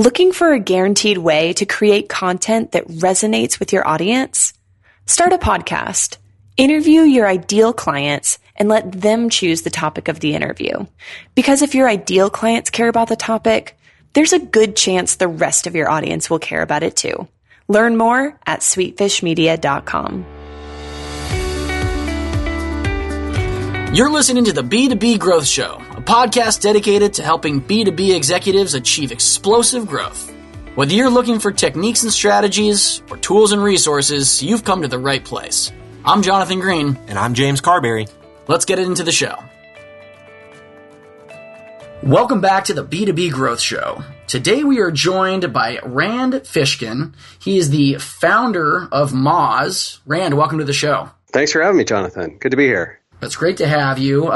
Looking for a guaranteed way to create content that resonates with your audience? Start a podcast. Interview your ideal clients and let them choose the topic of the interview. Because if your ideal clients care about the topic, there's a good chance the rest of your audience will care about it too. Learn more at sweetfishmedia.com. You're listening to the B2B Growth Show, a podcast dedicated to helping B2B executives achieve explosive growth. Whether you're looking for techniques and strategies or tools and resources, you've come to the right place. I'm Jonathan Green. And I'm James Carberry. Let's get into the show. Welcome back to the B2B Growth Show. Today we are joined by Rand Fishkin. He is the founder of Moz. Rand, welcome to the show. Thanks for having me, Jonathan. Good to be here. It's great to have you.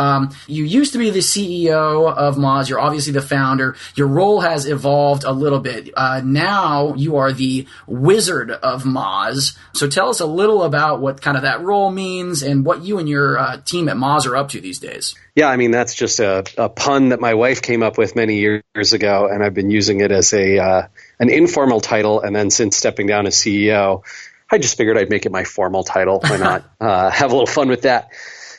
You used to be the CEO of Moz. You're obviously the founder. Your role has evolved a little bit. Now you are the Wizard of Moz. So tell us a little about what kind of that role means and what you and your team at Moz are up to these days. Yeah, I mean, that's just a pun that my wife came up with many years ago, and I've been using it as an informal title. And then since stepping down as CEO, I just figured I'd make it my formal title. Why not have a little fun with that?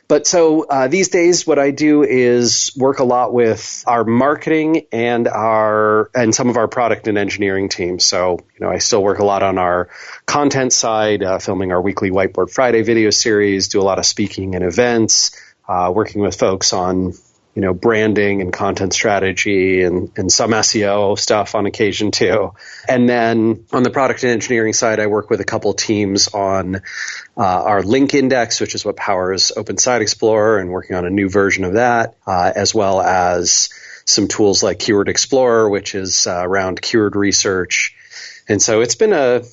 But so these days, what I do is work a lot with our marketing and some of our product and engineering teams. So, I still work a lot on our content side, filming our weekly Whiteboard Friday video series, do a lot of speaking and events, working with folks on, branding and content strategy and some SEO stuff on occasion too. And then on the product and engineering side, I work with a couple teams on our link index, which is what powers Open Site Explorer, and working on a new version of that, as well as some tools like Keyword Explorer, which is around keyword research. And so it's been a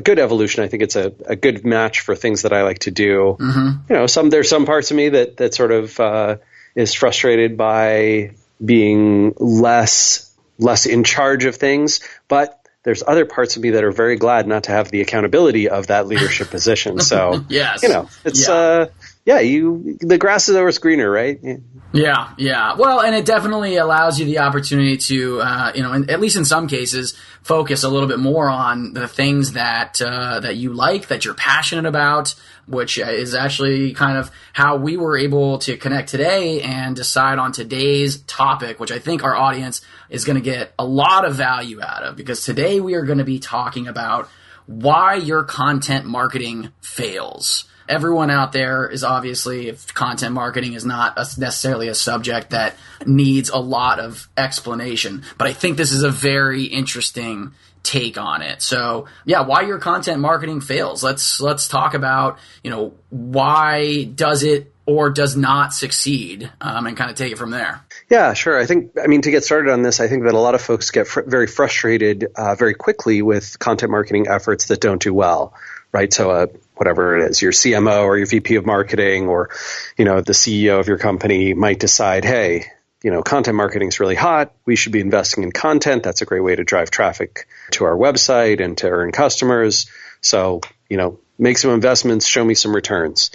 good evolution. I think it's a good match for things that I like to do. Mm-hmm. There's some parts of me that sort of is frustrated by being less in charge of things, but there's other parts of me that are very glad not to have the accountability of that leadership position. So, yes. It's the grass is always greener, right? Yeah. Well, and it definitely allows you the opportunity to, at least in some cases, focus a little bit more on the things that you like, that you're passionate about, which is actually kind of how we were able to connect today and decide on today's topic, which I think our audience is going to get a lot of value out of, because today we are going to be talking about why your content marketing fails. Everyone out there is obviously, if content marketing is not necessarily a subject that needs a lot of explanation, but I think this is a very interesting take on it. So yeah, why your content marketing fails. Let's talk about, why does it or does not succeed, and kind of take it from there. Yeah, sure. To get started on this, I think that a lot of folks get very frustrated very quickly with content marketing efforts that don't do well, right? So whatever it is, your CMO or your VP of marketing or, the CEO of your company might decide, hey, content marketing is really hot. We should be investing in content. That's a great way to drive traffic to our website and to earn customers. So, make some investments, show me some returns.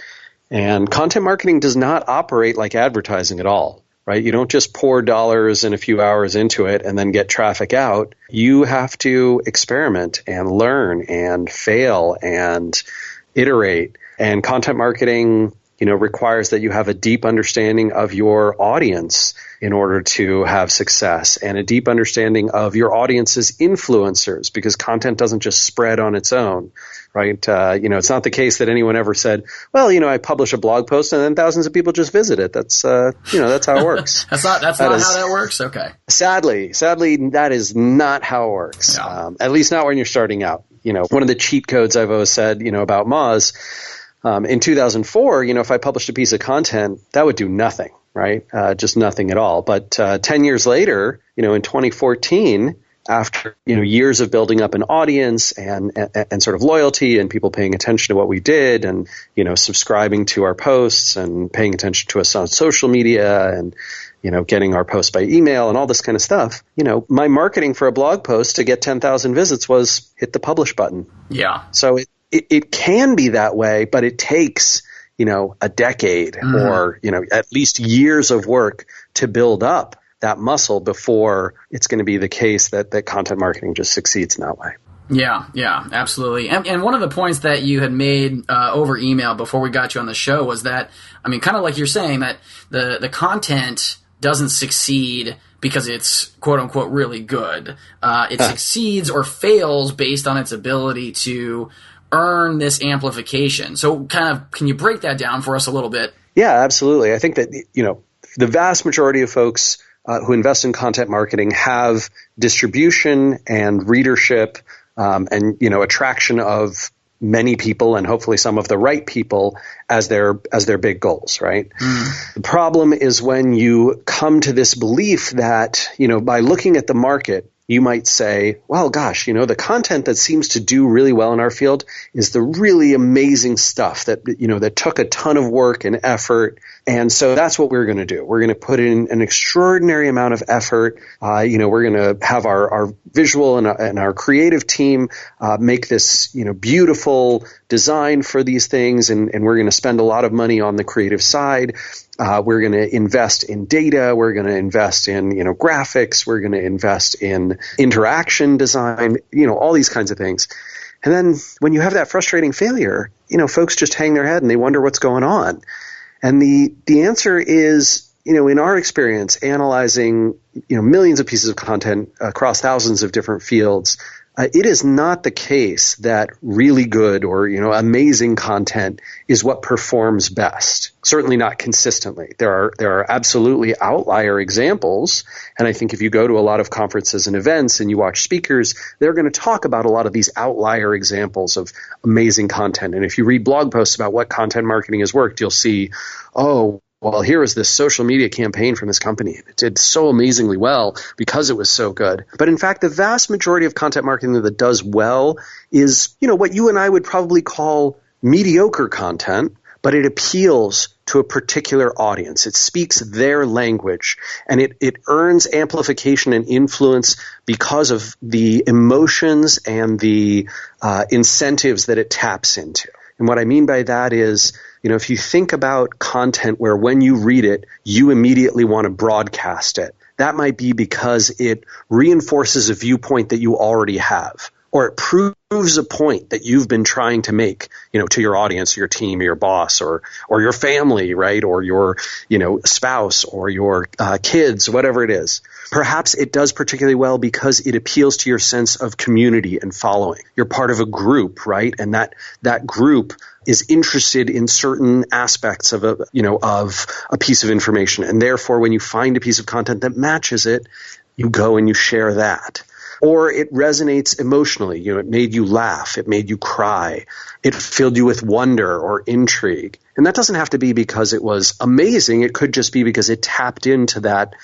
And content marketing does not operate like advertising at all, right? You don't just pour dollars and a few hours into it and then get traffic out. You have to experiment and learn and fail and iterate. And content marketing, requires that you have a deep understanding of your audience in order to have success, and a deep understanding of your audience's influencers, because content doesn't just spread on its own, right? It's not the case that anyone ever said, well, I publish a blog post and then thousands of people just visit it. That's how it works. That's not how that works. Okay. Sadly, that is not how it works. Yeah. At least not when you're starting out. One of the cheat codes I've always said, about Moz, in 2004, if I published a piece of content, that would do nothing, right? Just nothing at all. But 10 years later, in 2014, after years of building up an audience and sort of loyalty and people paying attention to what we did and subscribing to our posts and paying attention to us on social media and getting our posts by email and all this kind of stuff, my marketing for a blog post to get 10,000 visits was hit the publish button. Yeah. So it can be that way, but it takes, a decade or, at least years of work to build up that muscle before it's going to be the case that content marketing just succeeds in that way. Yeah, absolutely. And one of the points that you had made over email before we got you on the show was that, I mean, kind of like you're saying, that the content doesn't succeed because it's quote unquote really good. It succeeds or fails based on its ability to earn this amplification. So kind of, can you break that down for us a little bit? Yeah, absolutely. I think that, the vast majority of folks who invest in content marketing have distribution and readership and attraction of many people and hopefully some of the right people as their big goals, right? The problem is when you come to this belief that, by looking at the market, you might say, well, gosh, the content that seems to do really well in our field is the really amazing stuff that, that took a ton of work and effort. And so that's what we're going to do. We're going to put in an extraordinary amount of effort. We're going to have our visual and our creative team make this, beautiful design for these things. And we're going to spend a lot of money on the creative side. We're going to invest in data. We're going to invest in, graphics. We're going to invest in interaction design, all these kinds of things. And then when you have that frustrating failure, folks just hang their head and they wonder what's going on. And the answer is, in our experience, analyzing, millions of pieces of content across thousands of different fields, it is not the case that really good or, amazing content is what performs best. Certainly not consistently. There are absolutely outlier examples. And I think if you go to a lot of conferences and events and you watch speakers, they're going to talk about a lot of these outlier examples of amazing content. And if you read blog posts about what content marketing has worked, you'll see, oh, well, here was this social media campaign from this company. It did so amazingly well because it was so good. But in fact, the vast majority of content marketing that does well is, what you and I would probably call mediocre content, but it appeals to a particular audience. It speaks their language, and it earns amplification and influence because of the emotions and the incentives that it taps into. And what I mean by that is, if you think about content where when you read it, you immediately want to broadcast it, that might be because it reinforces a viewpoint that you already have, or it proves a point that you've been trying to make, to your audience, your team, your boss, or your family, right? Or your, spouse or your kids, whatever it is. Perhaps it does particularly well because it appeals to your sense of community and following. You're part of a group, right? And that group is interested in certain aspects of a piece of information. And therefore, when you find a piece of content that matches it, you go and you share that. Or it resonates emotionally. It made you laugh. It made you cry. It filled you with wonder or intrigue. And that doesn't have to be because it was amazing. It could just be because it tapped into that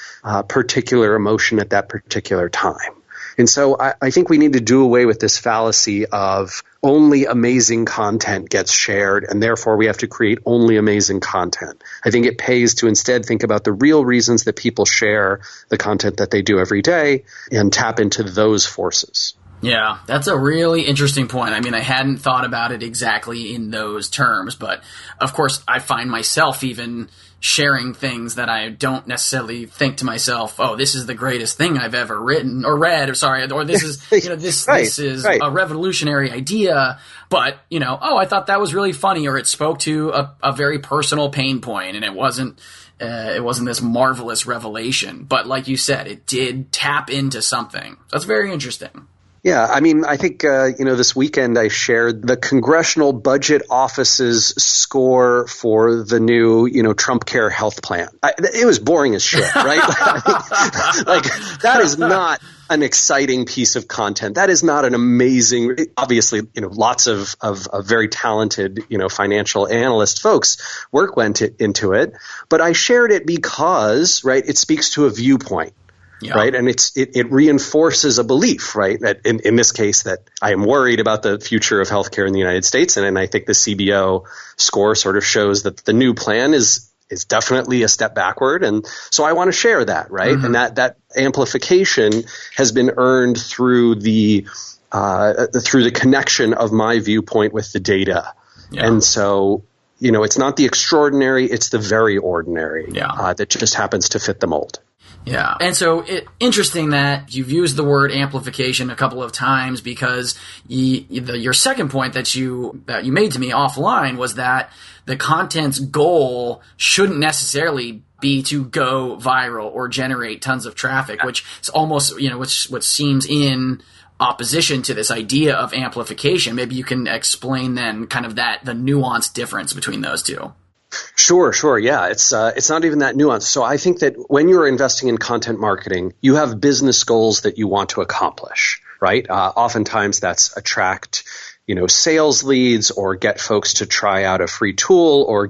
particular emotion at that particular time. And so I think we need to do away with this fallacy of only amazing content gets shared, and therefore we have to create only amazing content. I think it pays to instead think about the real reasons that people share the content that they do every day and tap into those forces. Yeah, that's a really interesting point. I mean, I hadn't thought about it exactly in those terms, but of course I find myself even sharing things that I don't necessarily think to myself, oh, this is the greatest thing I've ever written or read, or this is, this is a revolutionary idea, but, I thought that was really funny, or it spoke to a very personal pain point, and it wasn't this marvelous revelation. But like you said, it did tap into something. That's very interesting. Yeah, I mean, I think, this weekend I shared the Congressional Budget Office's score for the new, Trump Care health plan. It was boring as shit, right? That is not an exciting piece of content. That is not an amazing, obviously, lots of very talented, financial analyst folks work went into it. But I shared it because, right, it speaks to a viewpoint. Yeah. Right. And it reinforces a belief, right, that in this case that I am worried about the future of healthcare in the United States. And I think the CBO score sort of shows that the new plan is definitely a step backward. And so I want to share that. Right. Mm-hmm. And that amplification has been earned through the connection of my viewpoint with the data. Yeah. And so, it's not the extraordinary, it's the very ordinary that just happens to fit the mold. Yeah. And so interesting that you've used the word amplification a couple of times, because your second point that you made to me offline was that the content's goal shouldn't necessarily be to go viral or generate tons of traffic, which is almost, which seems in opposition to this idea of amplification. Maybe you can explain then kind of the nuanced difference between those two. Sure. Yeah, it's not even that nuanced. So I think that when you're investing in content marketing, you have business goals that you want to accomplish, right? Oftentimes that's attract, sales leads, or get folks to try out a free tool, or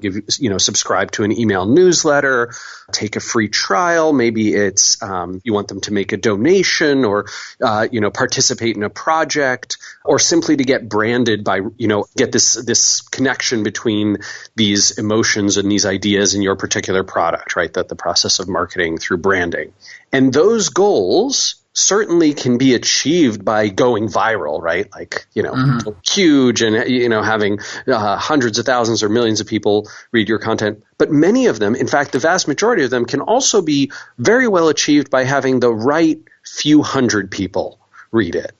subscribe to an email newsletter, take a free trial. Maybe it's you want them to make a donation, or participate in a project, or simply to get branded by get this connection between these emotions and these ideas in your particular product, right? That the process of marketing through branding, and those goals certainly can be achieved by going viral, right? Like, huge and, having hundreds of thousands or millions of people read your content. But many of them, in fact, the vast majority of them, can also be very well achieved by having the right few hundred people read it.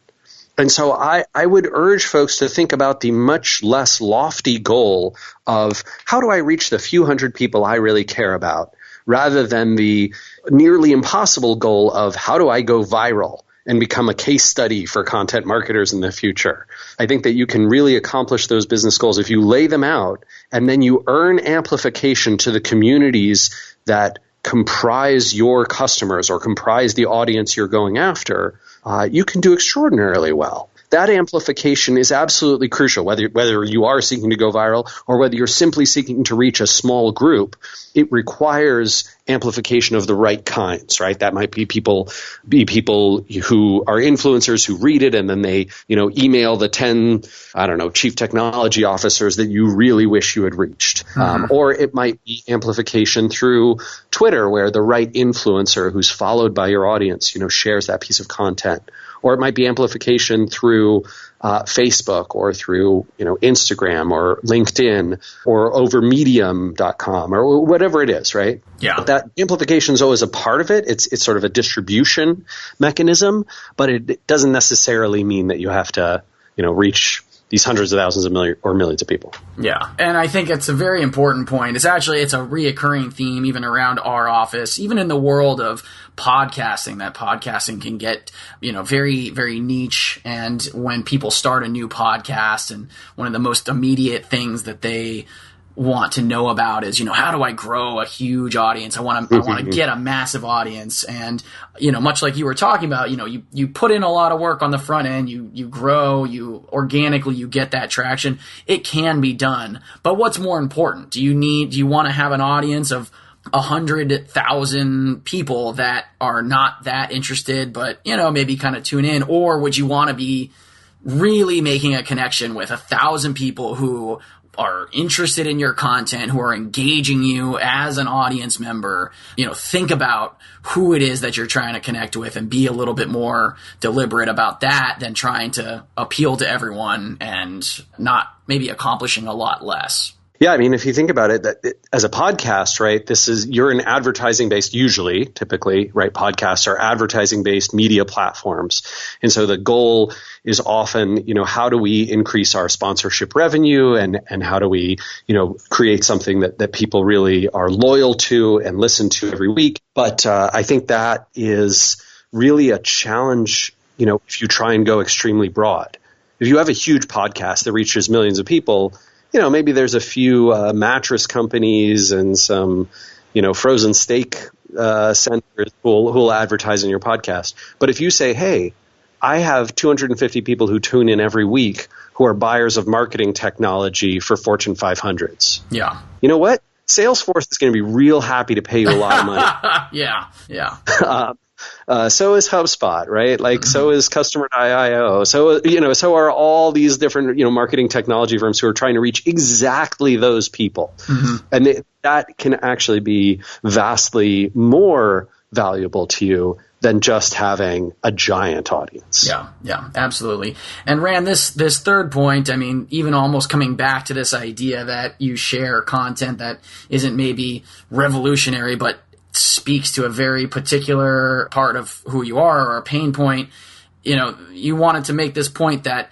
And so I would urge folks to think about the much less lofty goal of how do I reach the few hundred people I really care about, rather than the nearly impossible goal of how do I go viral and become a case study for content marketers in the future. I think that you can really accomplish those business goals if you lay them out, and then you earn amplification to the communities that comprise your customers or comprise the audience you're going after. You can do extraordinarily well. That amplification is absolutely crucial, whether you are seeking to go viral or whether you're simply seeking to reach a small group. It requires amplification of the right kinds, right? That might be people who are influencers who read it and then they, email the 10, chief technology officers that you really wish you had reached. Or it might be amplification through Twitter, where the right influencer who's followed by your audience, shares that piece of content. Or it might be amplification through Facebook, or through Instagram or LinkedIn, or over medium.com, or whatever it is, right? Yeah. But that amplification is always a part of it. It's sort of a distribution mechanism, but it doesn't necessarily mean that you have to reach these hundreds of thousands of millions of people. Yeah. And I think it's a very important point. It's a reoccurring theme even around our office, even in the world of podcasting, that podcasting can get, very, very niche. And when people start a new podcast, and one of the most immediate things that they want to know about is, how do I grow a huge audience? I want to get a massive audience. And, much like you were talking about, you put in a lot of work on the front end, you grow, you organically, you get that traction. It can be done. But what's more important? Do you want to have an audience of 100,000 people that are not that interested, but, maybe kind of tune in? Or would you want to be really making a connection with 1,000 people who are interested in your content, who are engaging you as an audience member? Think about who it is that you're trying to connect with, and be a little bit more deliberate about that than trying to appeal to everyone and not maybe accomplishing a lot less. Yeah, I mean, if you think about it, as a podcast, right, you're an advertising-based, typically, right, podcasts are advertising-based media platforms. And so the goal is often, how do we increase our sponsorship revenue, and how do we, create something that people really are loyal to and listen to every week. But I think that is really a challenge, if you try and go extremely broad. If you have a huge podcast that reaches millions of people, maybe there's a few mattress companies and some, frozen steak centers who'll advertise in your podcast. But if you say, hey, I have 250 people who tune in every week who are buyers of marketing technology for Fortune 500s. Yeah. You know what? Salesforce is going to be real happy to pay you a lot of money. Yeah. So is HubSpot, right? Like, so is Customer.io. So are all these different, marketing technology firms who are trying to reach exactly those people. And that can actually be vastly more valuable to you than just having a giant audience. Yeah, absolutely. And Rand, this third point, I mean, even almost coming back to this idea that you share content that isn't maybe revolutionary, but speaks to a very particular part of who you are or a pain point. You wanted to make this point that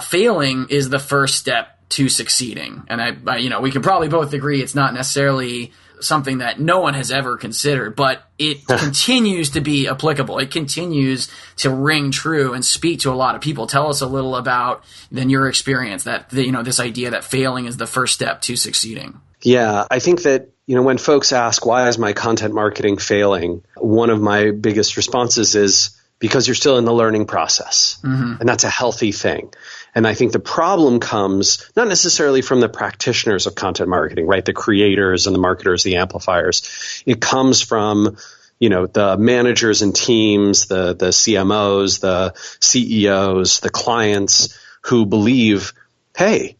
failing is the first step to succeeding. And we can probably both agree it's not necessarily something that no one has ever considered, but it continues to be applicable. It continues to ring true and speak to a lot of people. Tell us a little about then your experience that, this idea that failing is the first step to succeeding. Yeah, I think that, when folks ask, why is my content marketing failing? One of my biggest responses is because you're still in the learning process. Mm-hmm. And that's a healthy thing. And I think the problem comes not necessarily from the practitioners of content marketing, right? The creators and the marketers, the amplifiers. It comes from, the managers and teams, the CMOs, the CEOs, the clients who believe, hey,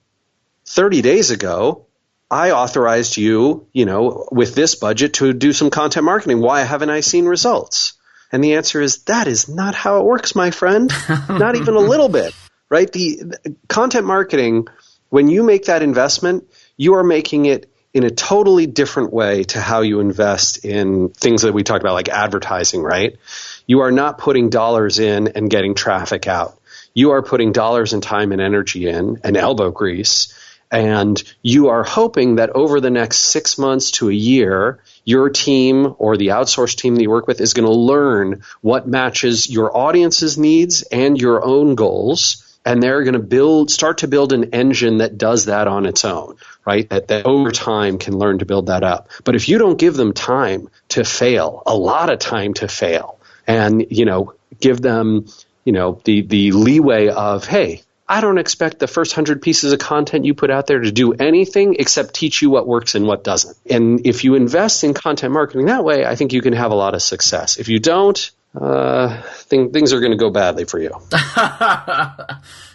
30 days ago, I authorized you, with this budget to do some content marketing. Why haven't I seen results? And the answer is that is not how it works, my friend. Not even a little bit, right? The content marketing, when you make that investment, you are making it in a totally different way to how you invest in things that we talked about, like advertising, right? You are not putting dollars in and getting traffic out. You are putting dollars and time and energy in and elbow grease. And you are hoping that over the next 6 months to a year, your team or the outsourced team that you work with is going to learn what matches your audience's needs and your own goals. And they're going to start to build an engine that does that on its own, right? That over time can learn to build that up. But if you don't give them time to fail, a lot of time to fail, and, give them, the leeway of, hey, I don't expect the first 100 pieces of content you put out there to do anything except teach you what works and what doesn't. And if you invest in content marketing that way, I think you can have a lot of success. If you don't, things are going to go badly for you.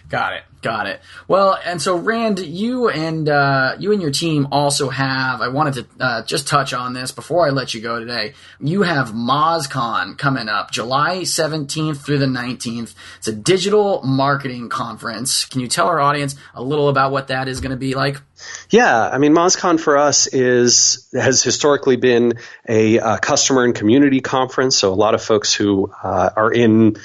Got it. Well, and so Rand, you and your team also have, I wanted to just touch on this before I let you go today. You have MozCon coming up July 17th through the 19th. It's a digital marketing conference. Can you tell our audience a little about what that is going to be like? Yeah, I mean, MozCon for us has historically been a customer and community conference. So a lot of folks who are in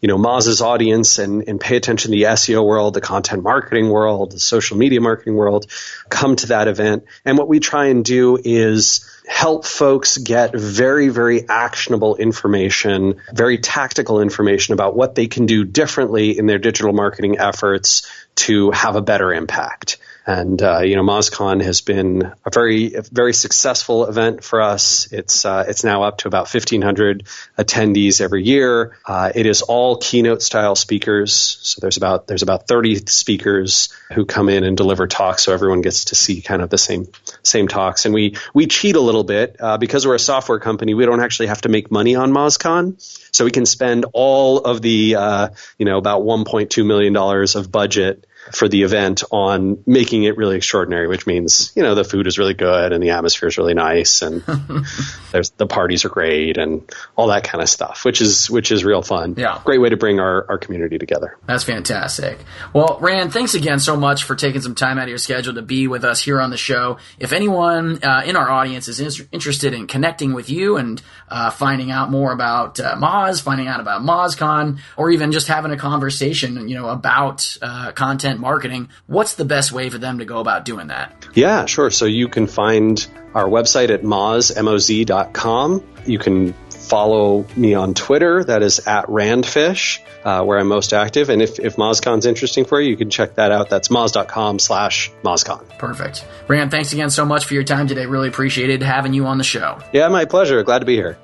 Moz's audience and pay attention to the SEO world, the content marketing world, the social media marketing world, come to that event. And what we try and do is help folks get very, very actionable information, very tactical information about what they can do differently in their digital marketing efforts to have a better impact. And, MozCon has been a very, very successful event for us. It's now up to about 1,500 attendees every year. It is all keynote style speakers. So there's about 30 speakers who come in and deliver talks. So everyone gets to see kind of the same talks. And we cheat a little bit, because we're a software company. We don't actually have to make money on MozCon. So we can spend all of the, about $1.2 million of budget for the event on making it really extraordinary, which means, the food is really good and the atmosphere is really nice and the parties are great and all that kind of stuff, which is real fun. Yeah. Great way to bring our community together. That's fantastic. Well, Rand, thanks again so much for taking some time out of your schedule to be with us here on the show. If anyone in our audience is interested in connecting with you and finding out more about Moz, finding out about MozCon, or even just having a conversation, about content marketing, what's the best way for them to go about doing that? Yeah, sure. So you can find our website at moz.com. You can follow me on Twitter. That is at Randfish, where I'm most active. And if MozCon's interesting for you, you can check that out. That's moz.com/MozCon. Perfect. Rand, thanks again so much for your time today. Really appreciated having you on the show. Yeah, my pleasure. Glad to be here.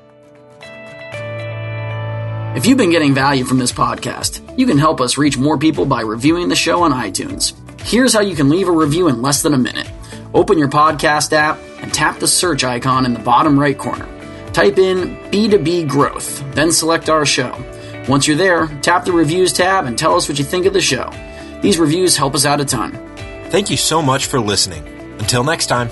If you've been getting value from this podcast, you can help us reach more people by reviewing the show on iTunes. Here's how you can leave a review in less than a minute. Open your podcast app and tap the search icon in the bottom right corner. Type in B2B growth, then select our show. Once you're there, tap the reviews tab and tell us what you think of the show. These reviews help us out a ton. Thank you so much for listening. Until next time.